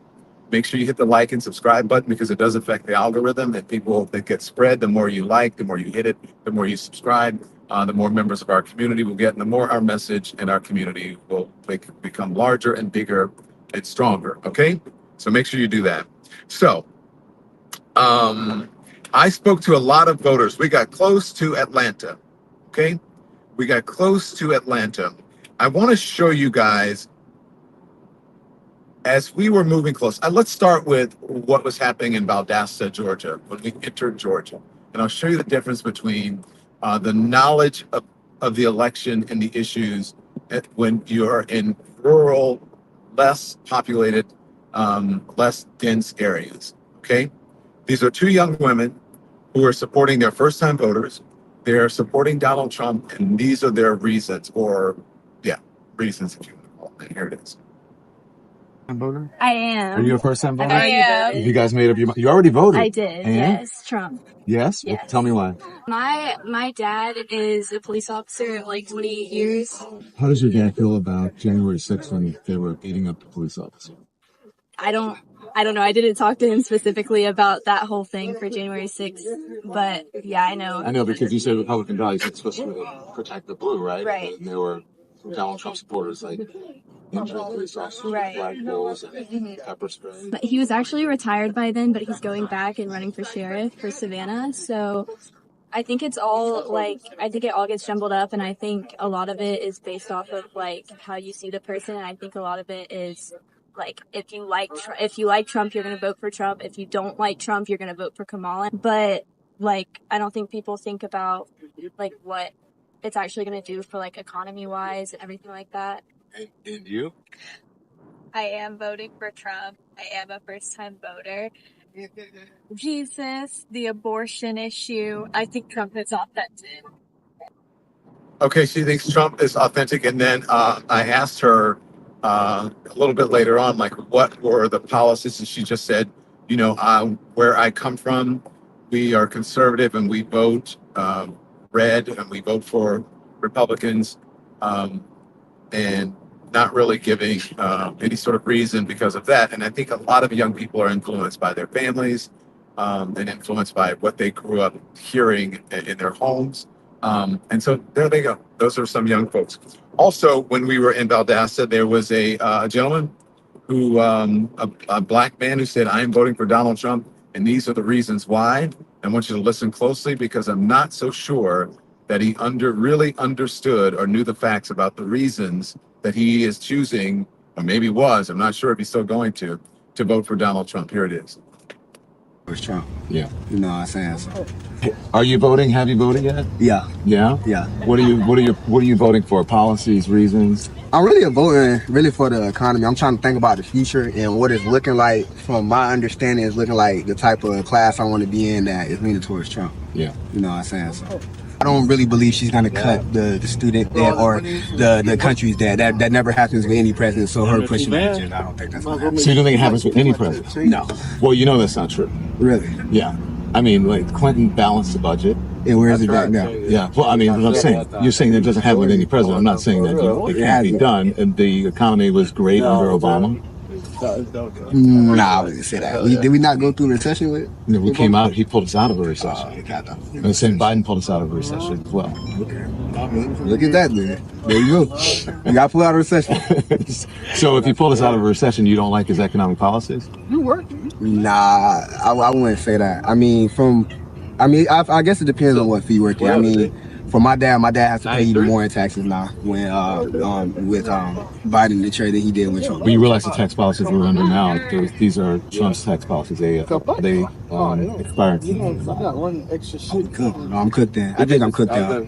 S1: Make sure you hit the like and subscribe button because it does affect the algorithm, and people that get spread, the more you like, the more you hit it, the more you subscribe, the more members of our community will get, and the more our message and our community will become larger and bigger and stronger, okay? So make sure you do that. So I spoke to a lot of voters. We got close to Atlanta, okay? We got close to Atlanta. I want to show you guys as we were moving close. Let's start with what was happening in Valdosta, Georgia, when we entered Georgia. And I'll show you the difference between the knowledge of the election and the issues when you're in rural, less populated, less dense areas, okay? These are two young women who are supporting their first-time voters. They're supporting Donald Trump, and these are their reasons, reasons if you want to call it. Here it is.
S10: Voter?
S11: I am.
S10: Are you a first-time voter?
S11: I am.
S10: You guys made up your mind? You already voted?
S11: I did,
S10: and?
S11: yes. Trump.
S10: Yes?
S11: Yes.
S10: Well, tell me why.
S11: My dad is a police officer of like 28 years.
S10: How does your dad feel about January 6th when they were beating up the police officer?
S11: I don't know. I didn't talk to him specifically about that whole thing for January 6th, but yeah, I know.
S10: I know because you said Republican values are supposed to protect the blue, right?
S11: Right.
S10: And there were Donald Trump supporters like injured police officers with flagpoles and pepper spray.
S11: But he was actually retired by then, but he's going back and running for sheriff for Savannah. So I think it's all like, I think it all gets jumbled up, and I think a lot of it is based off of like how you see the person, and I think a lot of it is like if you like Trump, you're gonna vote for Trump. If you don't like Trump, you're gonna vote for Kamala. But like I don't think people think about like what it's actually gonna do for like economy wise and everything like that.
S10: And you?
S11: I am voting for Trump. I am a first-time voter. Jesus, the abortion issue. I think Trump is authentic.
S1: Okay, she thinks Trump is authentic. And then I asked her a little bit later on, like, what were the policies? And she just said, you know, where I come from, we are conservative and we vote red and we vote for Republicans, and not really giving any sort of reason because of that. And I think a lot of young people are influenced by their families and influenced by what they grew up hearing in their homes. And so there they go. Those are some young folks. Also, when we were in Valdosta, there was a gentleman who, a black man who said, I am voting for Donald Trump, and these are the reasons why. I want you to listen closely because I'm not so sure that he really understood or knew the facts about the reasons that he is choosing, or maybe was, I'm not sure if he's still going to vote for Donald Trump. Here it is.
S12: It's Trump.
S10: Yeah.
S12: You know what I'm saying? So.
S10: Are you voting? Have you voted yet?
S12: Yeah.
S10: Yeah?
S12: Yeah.
S10: What are you voting for? Policies, reasons?
S12: I'm really voting for the economy. I'm trying to think about the future and what it's looking like. From my understanding, it's looking like the type of class I want to be in that is leaning towards Trump.
S10: Yeah.
S12: You know what I'm saying? So I don't really believe she's going to cut the student debt or the country's debt. That never happens with any president. So her pushing the agenda, I don't think that's going to happen.
S10: So you don't think it happens with any president?
S12: No.
S10: Well, you know that's not true.
S12: Really?
S10: Yeah. I mean, like Clinton balanced the budget.
S12: And where is it back now?
S10: Yeah. Well, I mean, what I'm saying, you're saying that it doesn't happen with any president. I'm not saying that it can't be done. And the economy was great under Obama.
S12: Nah, I wouldn't say that. Did we not go through a recession with it?
S10: No, we came out, he pulled us out of a recession. And the same Biden pulled us out of a recession as well.
S12: Okay. Look at that, man. There you go. You got pulled out of a recession.
S10: So if he pulled us out of a recession, you don't like his economic policies?
S12: Nah, I wouldn't say that. I guess it depends on what field you work in. I mean, for my dad has to pay even more in taxes now when with Biden and the trade that he did with Trump.
S10: But you realize the tax policies we're under now, these are Trump's tax policies. They expired.
S12: I'm cooked. No, I'm cooked then. I think I'm cooked out.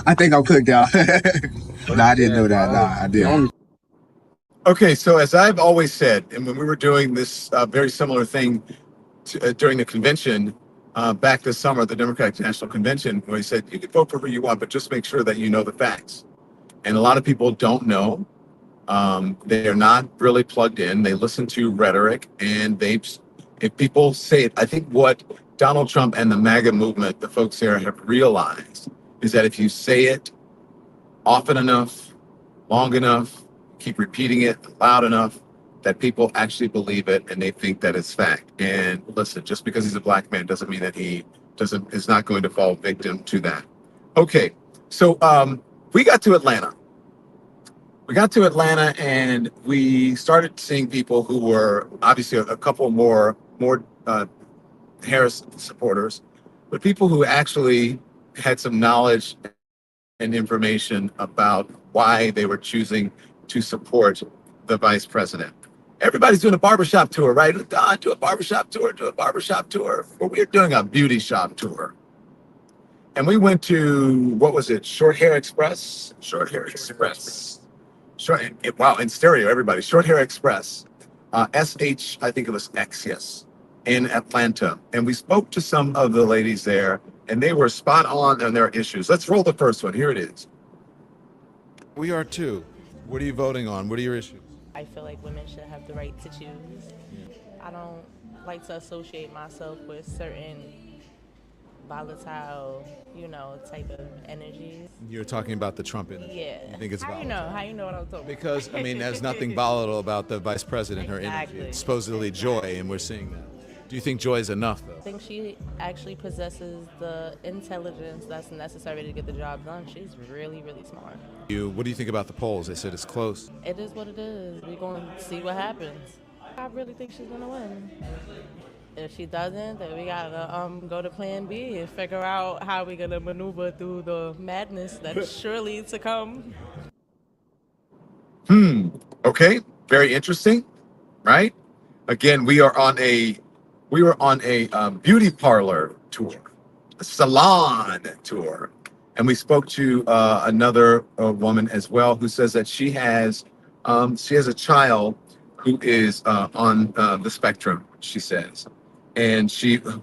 S12: I think I'm cooked out. No, I didn't know that. Nah, I didn't.
S1: Okay, so as I've always said, and when we were doing this very similar thing during the convention back this summer, the Democratic National Convention, where he said, you can vote for who you want, but just make sure that you know the facts. And a lot of people don't know. They are not really plugged in. They listen to rhetoric, and if people say it, I think what Donald Trump and the MAGA movement, the folks here have realized is that if you say it often enough, long enough, keep repeating it loud enough, that people actually believe it and they think that it's fact. And listen, just because he's a black man doesn't mean that he is not going to fall victim to that. Okay, so we got to Atlanta. And we started seeing people who were obviously a couple more Harris supporters, but people who actually had some knowledge and information about why they were choosing to support the vice president. Everybody's doing a barbershop tour, right? Do a barbershop tour. Well, we're doing a beauty shop tour. And we went to, what was it? Short Hair Express. Wow, in stereo, everybody. Short Hair Express. SH, I think it was X, yes, in Atlanta. And we spoke to some of the ladies there, and they were spot on their issues. Let's roll the first one. Here it is.
S13: We are too. What are you voting on? What are your issues?
S14: I feel like women should have the right to choose. I don't like to associate myself with certain volatile, type of energies.
S13: You're talking about the Trump energy.
S14: Yeah.
S13: You think it's volatile?
S14: How you know what I'm talking about?
S13: Because, there's nothing volatile about the vice president, her
S14: Exactly.
S13: energy. It's supposedly joy, and we're seeing that. Do you think joy is enough, though?
S14: I think she actually possesses the intelligence that's necessary to get the job done. She's really, really smart.
S13: What do you think about the polls? They said it's close.
S14: It is what it is. We're going to see what happens. I really think she's going to win. If she doesn't, then we got to go to plan B and figure out how we're going to maneuver through the madness that's surely to come.
S1: Okay, very interesting, right? Again, we were on a beauty parlor tour, a salon tour, and we spoke to another woman as well who says that she has a child who is on the spectrum, she says, and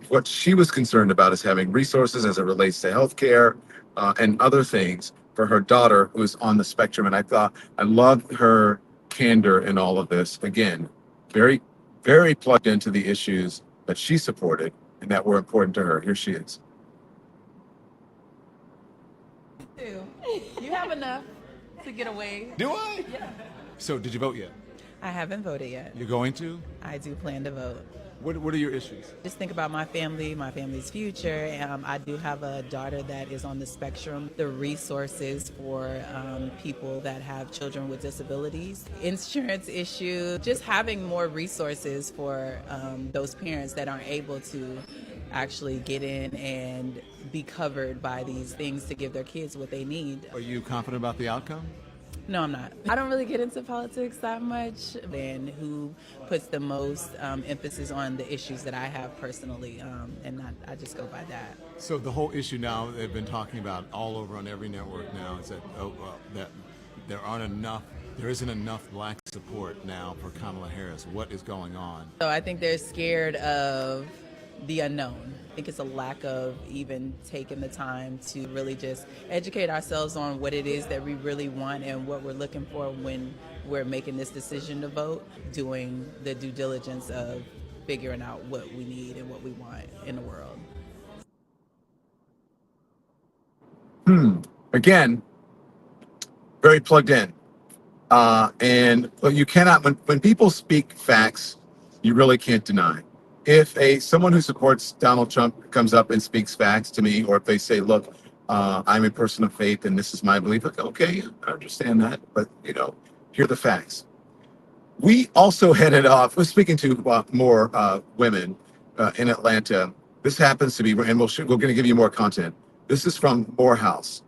S1: what she was concerned about is having resources as it relates to healthcare and other things for her daughter who is on the spectrum. And I loved her candor in all of this. Again, very, very plugged into the issues that she supported and that were important to her. Here she is.
S15: You have enough to get away.
S13: Do I?
S15: Yeah.
S13: So, did you vote yet?
S15: I haven't voted yet.
S13: You're going to?
S15: I do plan to vote.
S13: What are your issues?
S15: Just think about my family's future. I do have a daughter that is on the spectrum. The resources for people that have children with disabilities, insurance issue, just having more resources for those parents that aren't able to actually get in and be covered by these things to give their kids what they need.
S13: Are you confident about the outcome?
S15: No, I'm not. I don't really get into politics that much. And who puts the most emphasis on the issues that I have personally, and I just go by that.
S13: So the whole issue now they've been talking about all over on every network now is that that there isn't enough black support now for Kamala Harris. What is going on?
S15: So I think they're scared of the unknown. I think it's a lack of even taking the time to really just educate ourselves on what it is that we really want and what we're looking for when we're making this decision to vote, doing the due diligence of figuring out what we need and what we want in the world.
S1: Again, very plugged in. And you cannot, when people speak facts, you really can't deny. If someone who supports Donald Trump comes up and speaks facts to me, or if they say, look, I'm a person of faith and this is my belief, like, okay, I understand that, but here are the facts. We also headed off, we're speaking to more women in Atlanta. This happens to be, and we're going to give you more content. This is from Morehouse,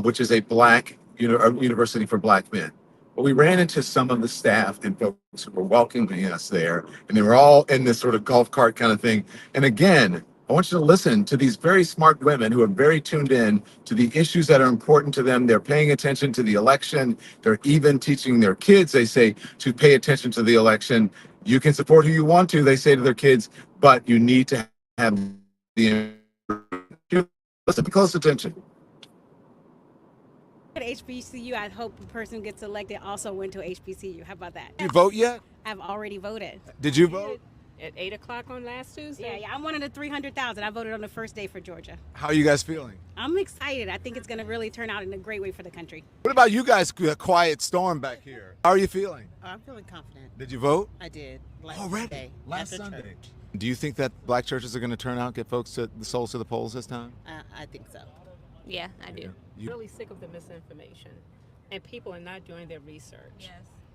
S1: which is a black university for black men. But we ran into some of the staff and folks who were welcoming us there, and they were all in this sort of golf cart kind of thing. And again, I want you to listen to these very smart women who are very tuned in to the issues that are important to them. They're paying attention to the election. They're even teaching their kids, they say, to pay attention to the election. You can support who you want to, they say to their kids, but you need to have the... Listen, pay close attention.
S16: At HBCU, I hope the person who gets elected also went to HBCU. How about that?
S13: Did you vote yet?
S16: I've already voted.
S13: Did you vote?
S17: At 8 o'clock on last Tuesday?
S16: Yeah, I'm one of the 300,000. I voted on the first day for Georgia.
S13: How are you guys feeling?
S16: I'm excited. I think it's going to really turn out in a great way for the country.
S13: What about you guys, quiet storm back here? How are you feeling?
S18: I'm feeling confident.
S13: Did you vote?
S18: I did.
S13: Already? Last
S18: after
S13: Sunday.
S18: church.
S13: Do you think that black churches are going to turn out, get folks to the souls to the polls this time?
S18: I think so.
S17: Yeah, I do.
S13: You-
S17: Really sick of the misinformation, and people are not doing their research.
S16: Yes.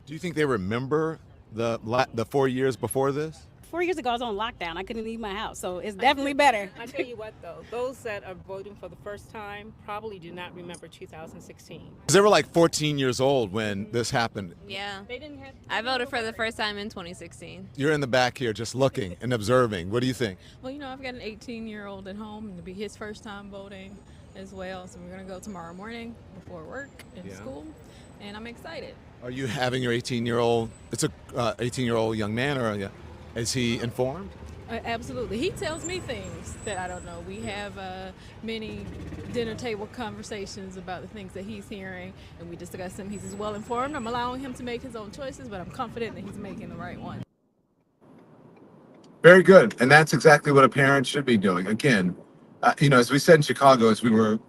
S13: Do you think they remember the 4 years before this?
S16: 4 years ago, I was on lockdown. I couldn't leave my house, so it's definitely better.
S17: I tell you what, though, those that are voting for the first time probably do not remember 2016.
S13: Because they were like 14 years old when this happened.
S19: Yeah.
S17: They didn't have.
S19: I voted for the first time in 2016.
S13: You're in the back here just looking and observing. What do you think?
S20: Well, you know, I've got an 18-year-old at home, and it'll be his first time voting as well. So we're going to go tomorrow morning before work and school, and I'm excited.
S13: Are you having your 18-year-old, it's a 18-year-old young man, or is he informed?
S20: Absolutely. He tells me things that I don't know. We have many dinner table conversations about the things that he's hearing, and we discuss them. He's as well informed. I'm allowing him to make his own choices, but I'm confident that he's making the right one.
S1: Very good. And that's exactly what a parent should be doing. Again, as we said in Chicago, as we were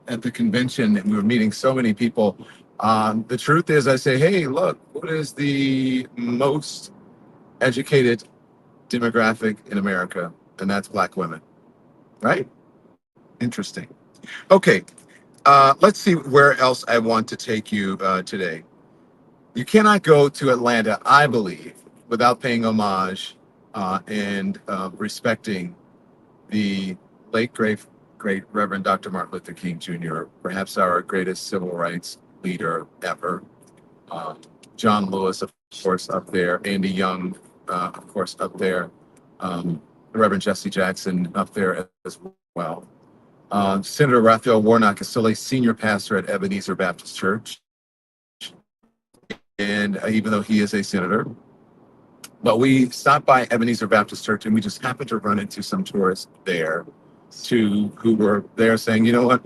S1: at the convention and we were meeting so many people, the truth is I say, hey, look, what is the most educated demographic in America? And that's black women, right? Interesting. Okay, let's see where else I want to take you today. You cannot go to Atlanta, I believe, without paying homage and respecting the late, great Reverend Dr. Martin Luther King Jr., perhaps our greatest civil rights leader ever. John Lewis, of course, up there. Andy Young, of course, up there. Reverend Jesse Jackson up there as well. Senator Raphael Warnock is still a senior pastor at Ebenezer Baptist Church. And even though he is a senator, but we stopped by Ebenezer Baptist Church and we just happened to run into some tourists there who were there saying, you know what,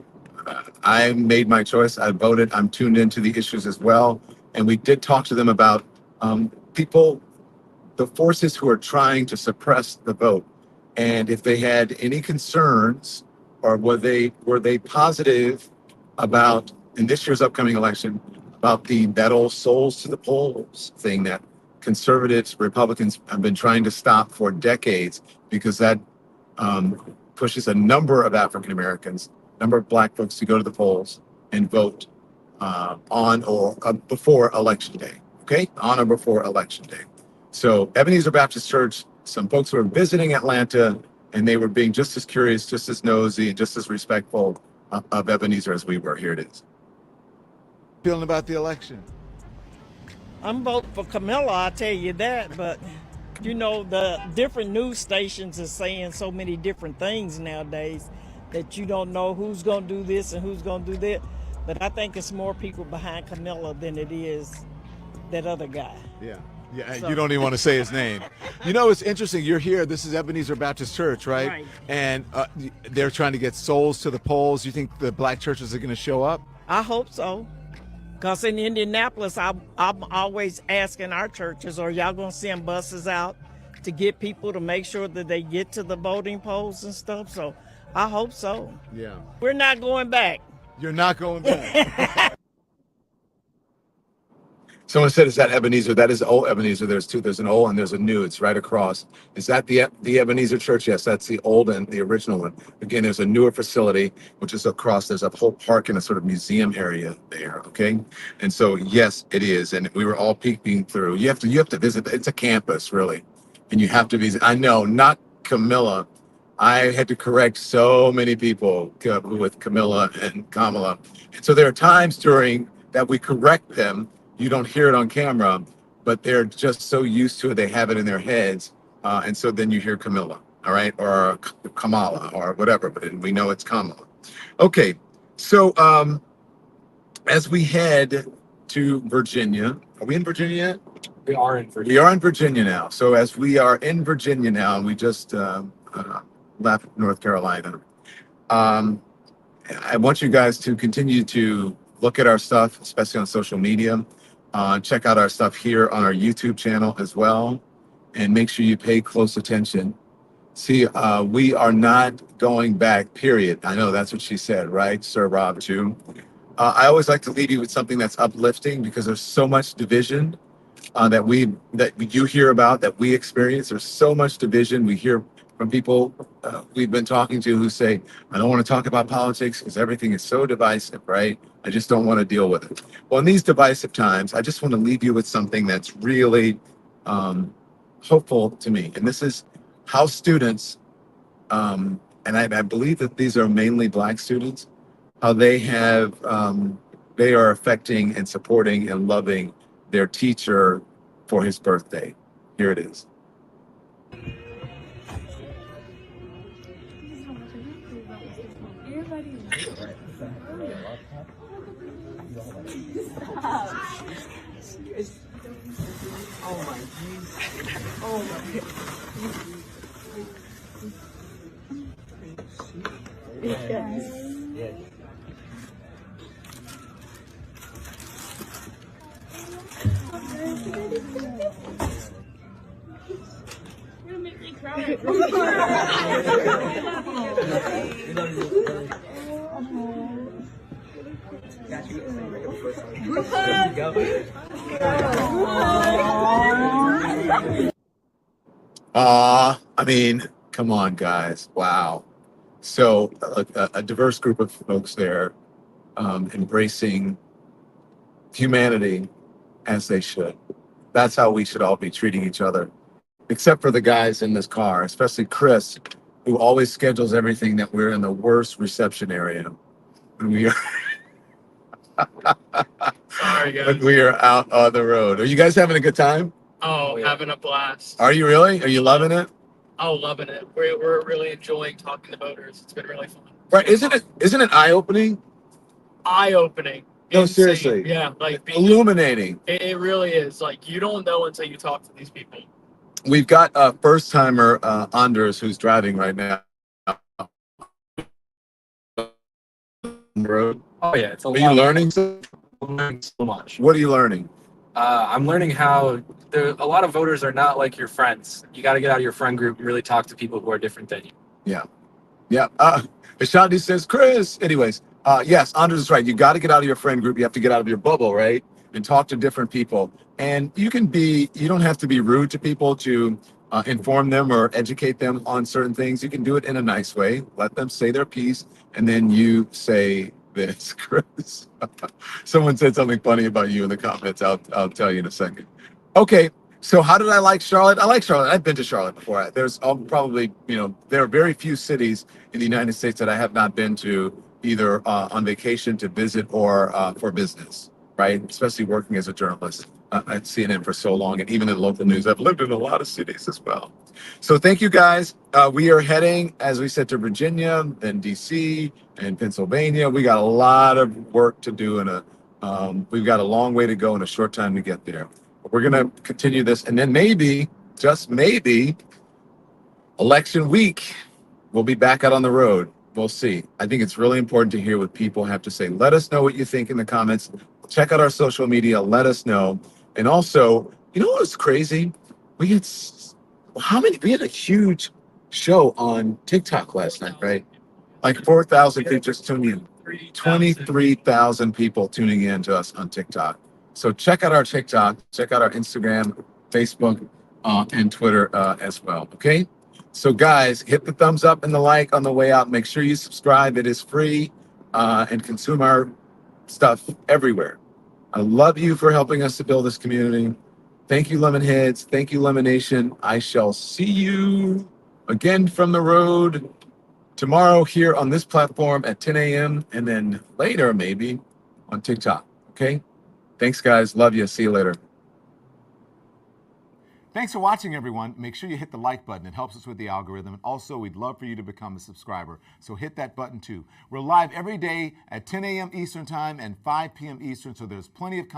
S1: I made my choice, I voted, I'm tuned into the issues as well. And we did talk to them about people, the forces who are trying to suppress the vote. And if they had any concerns or were they positive about, in this year's upcoming election, about that old souls to the polls thing that conservatives, Republicans have been trying to stop for decades, because that pushes a number of African Americans, number of black folks to go to the polls and vote on or before election day, okay? On or before election day. So Ebenezer Baptist Church, some folks who were visiting Atlanta, and they were being just as curious, just as nosy, and just as respectful of Ebenezer as we were. Here it is.
S13: Feeling about the election?
S21: I'm voting for Kamala, I'll tell you that, but the different news stations are saying so many different things nowadays that you don't know who's going to do this and who's going to do that. But I think it's more people behind Kamala than it is that other guy.
S13: Yeah,
S21: So-
S13: you don't even want to say his name. It's interesting, you're here, this is Ebenezer Baptist Church, right?
S21: Right.
S13: And they're trying to get souls to the polls. You think the black churches are going to show up?
S21: I hope so. Because in Indianapolis, I'm always asking our churches, are y'all going to send buses out to get people to make sure that they get to the voting polls and stuff? So I hope so.
S13: Yeah.
S21: We're not going back.
S13: You're not going back.
S1: Someone said, is that Ebenezer? That is old Ebenezer. There's two. There's an old and there's a new. It's right across. Is that the Ebenezer Church? Yes, that's the old and the original one. Again, there's a newer facility, which is across. There's a whole park and a sort of museum area there, okay? And so, yes, it is. And we were all peeking through. You have to visit. It's a campus, really. And you have to visit. I know, not Camilla, I had to correct so many people with Camilla and Kamala. And so there are times during that we correct them. You don't hear it on camera, but they're just so used to it, they have it in their heads. And so then you hear Camilla, all right, or Kamala, or whatever, but we know it's Kamala. Okay, so as we head to Virginia, are we in Virginia yet?
S4: We are in Virginia.
S1: We are in Virginia now. So as we are in Virginia now, and we just left North Carolina, I want you guys to continue to look at our stuff, especially on social media. Check out our stuff here on our YouTube channel as well, and make sure you pay close attention. See, we are not going back, period. I know that's what she said, right, Sir Rob, too? I always like to leave you with something that's uplifting, because there's so much division that you hear about, that we experience. There's so much division. We hear from people we've been talking to who say, I don't want to talk about politics because everything is so divisive, right? I just don't want to deal with it. Well, in these divisive times, I just want to leave you with something that's really hopeful to me. And this is how students, and I believe that these are mainly Black students, how they are affecting and supporting and loving their teacher for his birthday. Here it is.
S4: Oh my Jesus. Oh my. Yes.
S20: You're making me cry.
S1: I mean, come on, guys. Wow. So a diverse group of folks there, embracing humanity as they should. That's how we should all be treating each other, except for the guys in this car, especially Chris, who always schedules everything that we're in the worst reception area. And we are
S4: Sorry, guys.
S1: when we are out on the road. Are you guys having a good time?
S4: Oh, having a blast.
S1: Are you really? Are you loving it?
S4: Oh, loving it. We're really enjoying talking to voters. It's been really fun.
S1: Right? Isn't it eye-opening?
S4: Eye-opening.
S1: No,
S4: Insane.
S1: seriously.
S4: Yeah, like
S1: Illuminating.
S4: it really is. Like, you don't know until you talk to these people.
S1: We've got a first-timer, Anders, who's driving right now. Road.
S4: Oh yeah, it's a
S1: Are
S4: lot.
S1: you learning?
S4: I'm learning so much.
S1: What are you learning?
S4: I'm learning how a lot of voters are not like your friends. You got to get out of your friend group and really talk to people who are different than you.
S1: Yeah. Ashandi says, Chris. Anyways, yes, Anders is right. You got to get out of your friend group. You have to get out of your bubble, right? And talk to different people. And you don't have to be rude to people to inform them or educate them on certain things. You can do it in a nice way. Let them say their piece, and then you say this, Chris. Someone said something funny about you in the comments. I'll tell you in a second. Okay, so how did I like Charlotte? I like Charlotte. I've been to Charlotte before. There's probably, there are very few cities in the United States that I have not been to, either on vacation to visit or for business, right? Especially working as a journalist at CNN for so long, and even in local news. I've lived in a lot of cities as well. So thank you, guys. We are heading, as we said, to Virginia, then DC, and Pennsylvania. We got a lot of work to do, and we've got a long way to go and a short time to get there. But we're going to continue this, and then maybe, just maybe, election week, we'll be back out on the road. We'll see. I think it's really important to hear what people have to say. Let us know what you think in the comments. Check out our social media. Let us know. And also, you know what was crazy? We had a huge show on TikTok last night, right? Like 4,000 people just tuning in. 23,000 people tuning in to us on TikTok. So check out our TikTok, check out our Instagram, Facebook, and Twitter as well, okay? So guys, hit the thumbs up and the like on the way out. Make sure you subscribe. It is free, and consume our stuff everywhere. I love you for helping us to build this community. Thank you, Lemonheads. Thank you, Lemon Nation. I shall see you again from the road tomorrow here on this platform at 10 a.m. and then later maybe on TikTok. Okay? Thanks, guys. Love you. See you later.
S13: Thanks for watching, everyone. Make sure you hit the like button. It helps us with the algorithm. And also, we'd love for you to become a subscriber. So hit that button, too. We're live every day at 10 a.m. Eastern Time and 5 p.m. Eastern, so there's plenty of